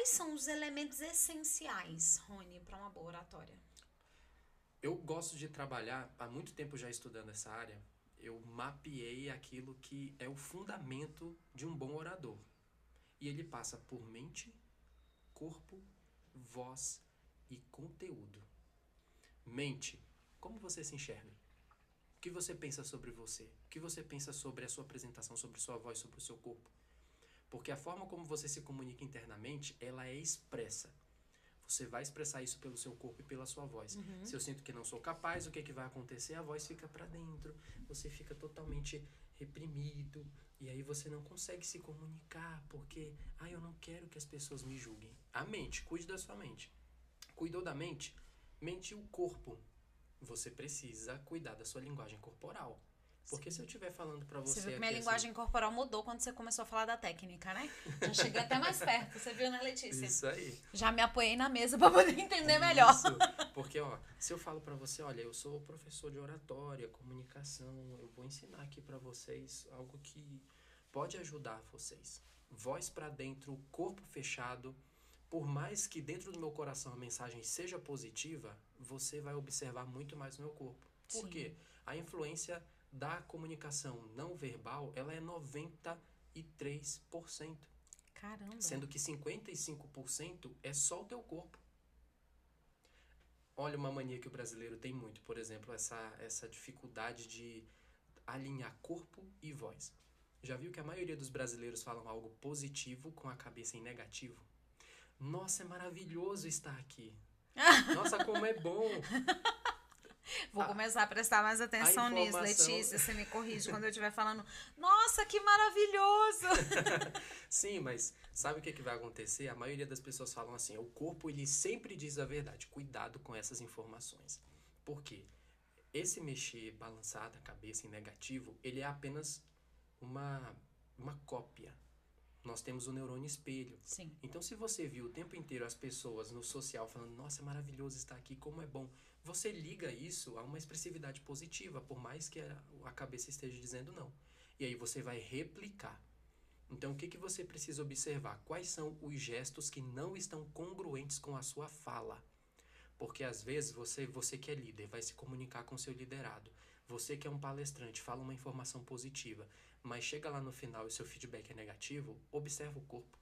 quais são os elementos essenciais, Rony, para uma boa oratória? Eu gosto de trabalhar, há muito tempo já estudando essa área, eu mapeei aquilo que é o fundamento de um bom orador. E ele passa por mente, corpo, voz e conteúdo. Mente, como você se enxerga? O que você pensa sobre você? O que você pensa sobre a sua apresentação, sobre sua voz, sobre o seu corpo? Porque a forma como você se comunica internamente, ela é expressa. Você vai expressar isso pelo seu corpo e pela sua voz. Se eu sinto que não sou capaz, o que vai acontecer? A voz fica para dentro, você fica totalmente reprimido, e aí você não consegue se comunicar, porque, eu não quero que as pessoas me julguem. A mente, cuide da sua mente. Cuidou da mente? Mente e o corpo. Você precisa cuidar da sua linguagem corporal. Porque se eu estiver falando pra Você viu você que minha aqui assim... linguagem corporal mudou quando você começou a falar da técnica, né? Já cheguei até mais perto, você viu, né, Letícia? Isso aí. Já me apoiei na mesa para poder entender melhor. Isso. Porque, se eu falo pra você, olha, eu sou professor de oratória, comunicação, eu vou ensinar aqui pra vocês algo que pode ajudar vocês. Voz pra dentro, corpo fechado. Por mais que dentro do meu coração a mensagem seja positiva, você vai observar muito mais no meu corpo. Por Sim. quê? A influência da comunicação não verbal, ela é 93%. Caramba. Sendo que 55% é só o teu corpo. Olha uma mania que o brasileiro tem muito, por exemplo, essa dificuldade de alinhar corpo e voz. Já viu que a maioria dos brasileiros falam algo positivo com a cabeça em negativo? Nossa, é maravilhoso estar aqui. Nossa, como é bom. Vou começar a prestar mais atenção nisso, informação... Letícia. Você me corrige quando eu estiver falando. Nossa, que maravilhoso! Sim, mas sabe o que vai acontecer? A maioria das pessoas falam assim, o corpo ele sempre diz a verdade. Cuidado com essas informações. Por quê? Esse mexer, balançar a cabeça em negativo, ele é apenas uma cópia. Nós temos o neurônio espelho. Sim. Então, se você viu o tempo inteiro as pessoas no social falando, nossa, é maravilhoso estar aqui, como é bom, você liga isso a uma expressividade positiva, por mais que a cabeça esteja dizendo não. E aí você vai replicar. Então, o que você precisa observar? Quais são os gestos que não estão congruentes com a sua fala? Porque às vezes você que é líder vai se comunicar com seu liderado. Você que é um palestrante fala uma informação positiva, mas chega lá no final e seu feedback é negativo, observa o corpo.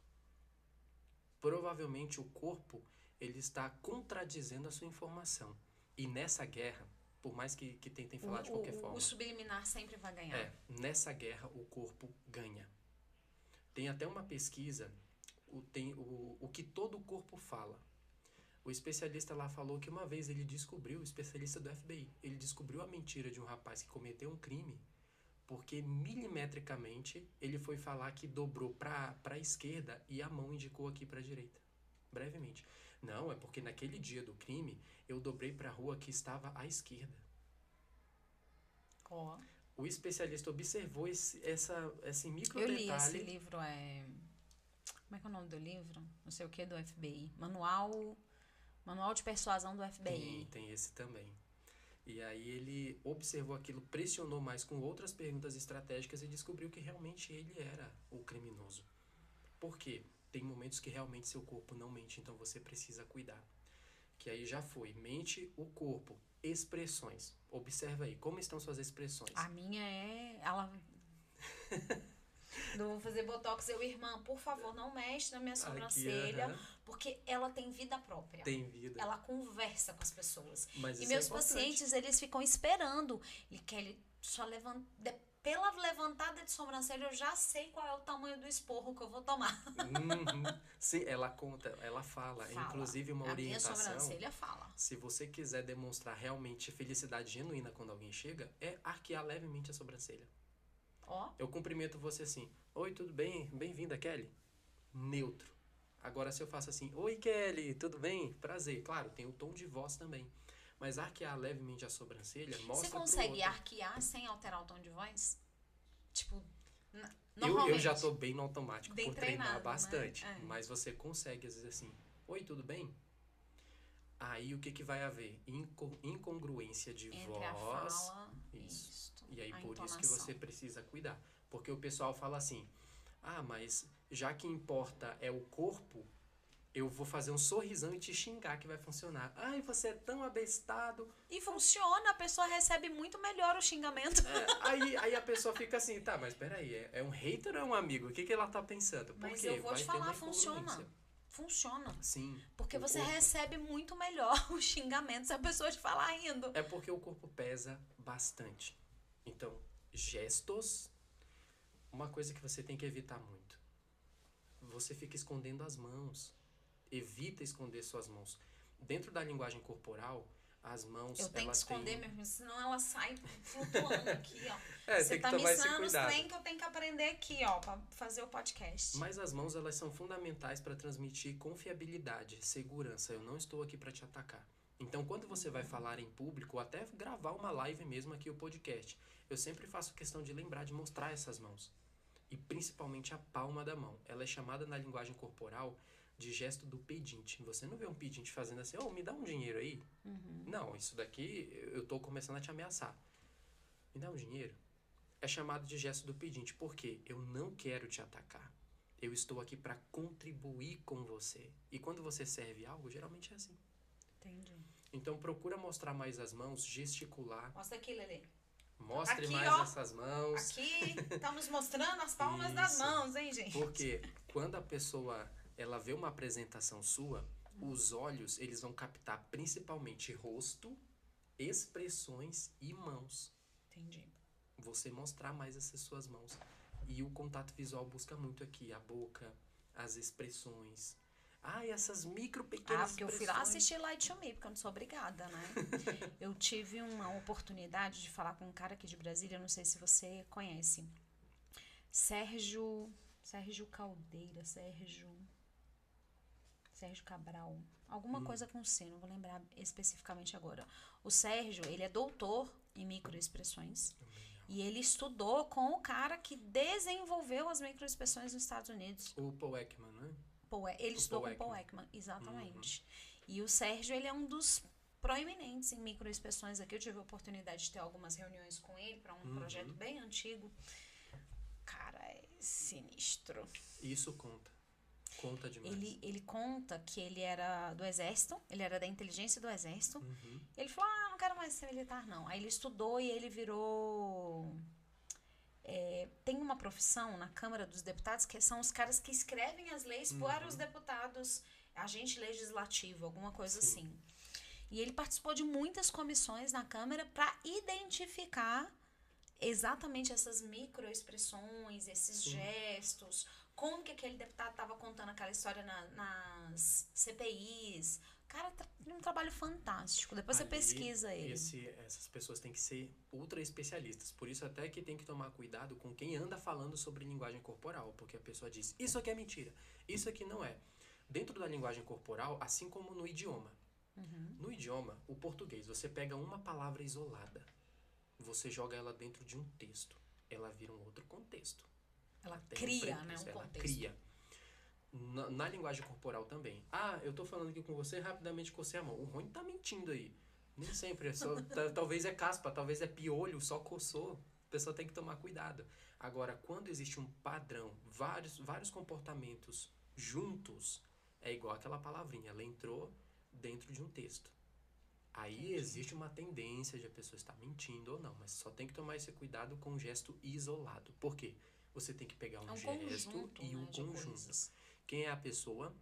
Provavelmente o corpo ele está contradizendo a sua informação. E nessa guerra, por mais que tentem falar de qualquer forma... O subliminar sempre vai ganhar. Nessa guerra o corpo ganha. Tem até uma pesquisa, o que todo o corpo fala. O especialista lá falou que uma vez ele descobriu, o especialista do FBI, ele descobriu a mentira de um rapaz que cometeu um crime, porque milimetricamente ele foi falar que dobrou para a esquerda e a mão indicou aqui para a direita. Brevemente. Não, é porque naquele dia do crime eu dobrei para a rua que estava à esquerda. Oh. O especialista observou esse micro Eu detalhe. li esse livro, como é que é o nome do livro? Não sei o que, do FBI. Manual de Persuasão do FBI. Tem esse também. E aí ele observou aquilo, pressionou mais com outras perguntas estratégicas e descobriu que realmente ele era o criminoso. Por quê? Tem momentos que realmente seu corpo não mente, então você precisa cuidar. Que aí já foi, mente o corpo, expressões. Observa aí, como estão suas expressões? A minha ela... Não vou fazer botox, irmã, por favor, não mexe na minha sobrancelha, porque ela tem vida própria. Tem vida. Ela conversa com as pessoas. Mas e meus pacientes, eles ficam esperando. Só pela levantada de sobrancelha, eu já sei qual é o tamanho do esporro que eu vou tomar. Sim, ela conta, ela fala. Inclusive uma orientação. A minha sobrancelha fala. Se você quiser demonstrar realmente felicidade genuína quando alguém chega, é arquear levemente a sobrancelha. Eu cumprimento você assim, oi, tudo bem? Bem-vinda, Kelly. Neutro. Agora se eu faço assim, oi, Kelly, tudo bem? Prazer. Claro, tem o tom de voz também. Mas arquear levemente a sobrancelha mostra. Você consegue arquear sem alterar o tom de voz? Tipo, eu já tô bem no automático por treinar bastante. Né? Mas você consegue, às vezes, assim, oi, tudo bem? Aí o que vai haver? Incongruência de entre voz. A fala, isso. E aí por entonação. isso que você precisa cuidar. Porque o pessoal fala assim, mas já que importa é o corpo, eu vou fazer um sorrisão e te xingar que vai funcionar. Ai, você é tão abestado. E funciona, a pessoa recebe muito melhor o xingamento. Aí a pessoa fica assim, tá, mas peraí, é um hater ou é um amigo? O que ela tá pensando? Por Mas quê? eu vou Vai te ter uma falar, funciona. incongruência. Funciona. Sim. Porque o você corpo- recebe muito melhor o xingamento se a pessoa te falar rindo. É porque o corpo pesa bastante. Então, gestos, uma coisa que você tem que evitar muito. Você fica escondendo as mãos. Evita esconder suas mãos. Dentro da linguagem corporal, as mãos, Eu tenho que elas esconder têm... mesmo, senão ela sai flutuando aqui, ó. Tem Você que tá me tomar esse ensinando os cuidado. trem que eu tenho que aprender aqui, ó, pra fazer o podcast. Mas as mãos, elas são fundamentais para transmitir confiabilidade, segurança. Eu não estou aqui para te atacar. Então, quando você vai falar em público, ou até gravar uma live mesmo aqui, o podcast, eu sempre faço questão de lembrar de mostrar essas mãos. E principalmente a palma da mão. Ela é chamada na linguagem corporal de gesto do pedinte. Você não vê um pedinte fazendo assim, me dá um dinheiro aí? Não, isso daqui eu tô começando a te ameaçar. Me dá um dinheiro? É chamado de gesto do pedinte, porque eu não quero te atacar. Eu estou aqui para contribuir com você. E quando você serve algo, geralmente é assim. Entendi. Então procura mostrar mais as mãos, gesticular. Mostra aqui, Lelê. Mostre Aqui, mais ó. essas mãos. Aqui, estamos mostrando as palmas das Isso. mãos, hein, gente? Porque quando a pessoa ela vê uma apresentação sua, os olhos eles vão captar principalmente rosto, expressões e mãos. Entendi. Você mostrar mais essas suas mãos. E o contato visual busca muito aqui a boca, as expressões. E essas micro pequenas Porque eu fui lá assistir Light to Me, porque eu não sou obrigada, né? Eu tive uma oportunidade de falar com um cara aqui de Brasília, não sei se você conhece. Sérgio Caldeira, Sérgio Cabral. Alguma coisa com C, não vou lembrar especificamente agora. O Sérgio, ele é doutor em microexpressões. E ele estudou com o cara que desenvolveu as microexpressões nos Estados Unidos. O Paul Ekman, né? Ele estudou com o Paul Ekman, exatamente. E o Sérgio, ele é um dos proeminentes em microexpressões aqui. Eu tive a oportunidade de ter algumas reuniões com ele para um projeto bem antigo. Cara, é sinistro. Isso conta. Conta demais. Ele conta que ele era do exército, ele era da inteligência do exército. Ele falou, não quero mais ser militar, não. Aí ele estudou e ele virou... tem uma profissão na Câmara dos Deputados que são os caras que escrevem as leis para os deputados, agente legislativo, alguma coisa assim. E ele participou de muitas comissões na Câmara para identificar exatamente essas microexpressões, esses gestos, como que aquele deputado estava contando aquela história nas CPIs. Cara, um trabalho fantástico. Depois você pesquisa ele. Essas pessoas têm que ser ultra especialistas. Por isso até que tem que tomar cuidado com quem anda falando sobre linguagem corporal. Porque a pessoa diz, isso aqui é mentira, isso aqui não é. Dentro da linguagem corporal, assim como no idioma. No idioma, o português, você pega uma palavra isolada, você joga ela dentro de um texto. Ela vira um outro contexto. Ela cria, né, um ela contexto. Cria. Na linguagem corporal também. Eu tô falando aqui com você, rapidamente cocei a mão. O Rony tá mentindo aí. Nem sempre. Talvez é caspa, talvez é piolho, só coçou. A pessoa tem que tomar cuidado. Agora, quando existe um padrão, vários comportamentos juntos, é igual aquela palavrinha. Ela entrou dentro de um texto. Aí existe uma tendência de a pessoa estar mentindo ou não. Mas só tem que tomar esse cuidado com o gesto isolado. Por quê? Você tem que pegar um gesto e um conjunto. Quem é a pessoa?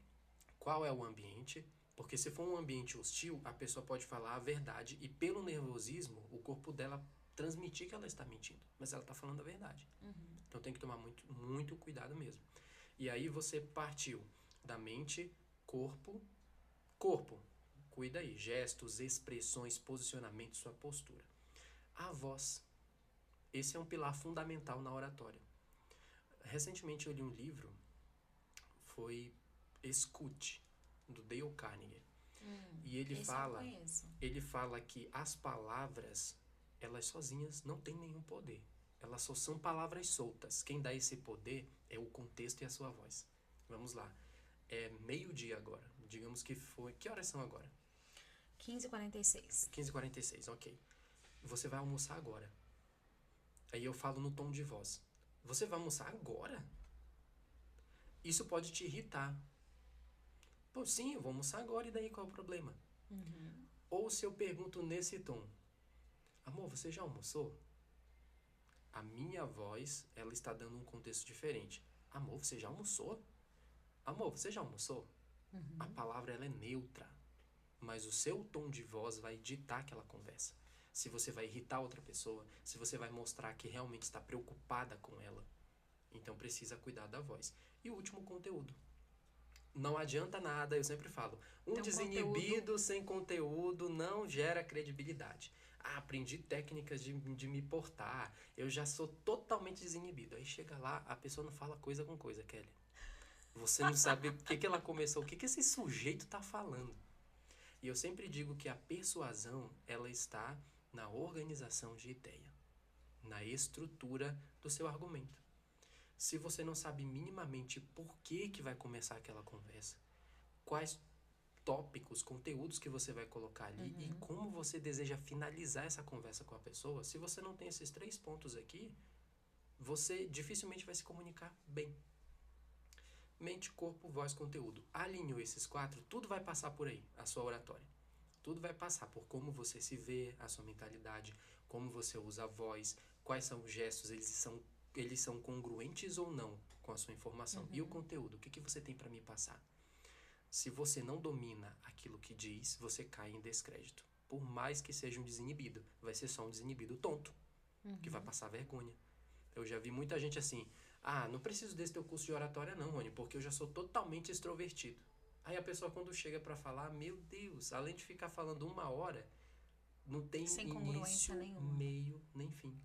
Qual é o ambiente? Porque se for um ambiente hostil, a pessoa pode falar a verdade e pelo nervosismo, o corpo dela transmitir que ela está mentindo. Mas ela está falando a verdade. Então tem que tomar muito, muito cuidado mesmo. E aí você partiu da mente, corpo. Cuida aí. Gestos, expressões, posicionamento, sua postura. A voz. Esse é um pilar fundamental na oratória. Recentemente eu li um livro, foi Escute, do Dale Carnegie. E ele fala que as palavras, elas sozinhas não têm nenhum poder. Elas só são palavras soltas. Quem dá esse poder é o contexto e a sua voz. Vamos lá. É meio-dia agora. Digamos que foi... Que horas são agora? 15h46. 15h46, ok. Você vai almoçar agora. Aí eu falo no tom de voz. Você vai almoçar agora? Isso pode te irritar. Pô, sim, eu vou almoçar agora, e daí qual é o problema? Ou se eu pergunto nesse tom, amor, você já almoçou? A minha voz, ela está dando um contexto diferente. Amor, você já almoçou? Amor, você já almoçou? A palavra, ela é neutra, mas o seu tom de voz vai ditar aquela conversa. Se você vai irritar outra pessoa, se você vai mostrar que realmente está preocupada com ela. Então precisa cuidar da voz. E o último, conteúdo. Não adianta nada, eu sempre falo, desinibido sem conteúdo não gera credibilidade. Ah, aprendi técnicas de me portar, eu já sou totalmente desinibido. Aí chega lá, a pessoa não fala coisa com coisa, Kelly. Você não sabe o que ela começou, o que esse sujeito tá falando. E eu sempre digo que a persuasão, ela está na organização de ideia, na estrutura do seu argumento. Se você não sabe minimamente por que vai começar aquela conversa, quais tópicos, conteúdos que você vai colocar ali e como você deseja finalizar essa conversa com a pessoa, se você não tem esses 3 pontos aqui, você dificilmente vai se comunicar bem. Mente, corpo, voz, conteúdo. Alinhou esses 4, tudo vai passar por aí, a sua oratória. Tudo vai passar por como você se vê, a sua mentalidade, como você usa a voz, quais são os gestos, eles são congruentes ou não com a sua informação. E o conteúdo, o que você tem para me passar? Se você não domina aquilo que diz, você cai em descrédito. Por mais que seja um desinibido, vai ser só um desinibido tonto, que vai passar vergonha. Eu já vi muita gente assim, não preciso desse teu curso de oratória não, Rony, porque eu já sou totalmente extrovertido. Aí a pessoa quando chega para falar, meu Deus, além de ficar falando 1 hora, não tem Sem início, congruência nenhuma. meio, nem fim.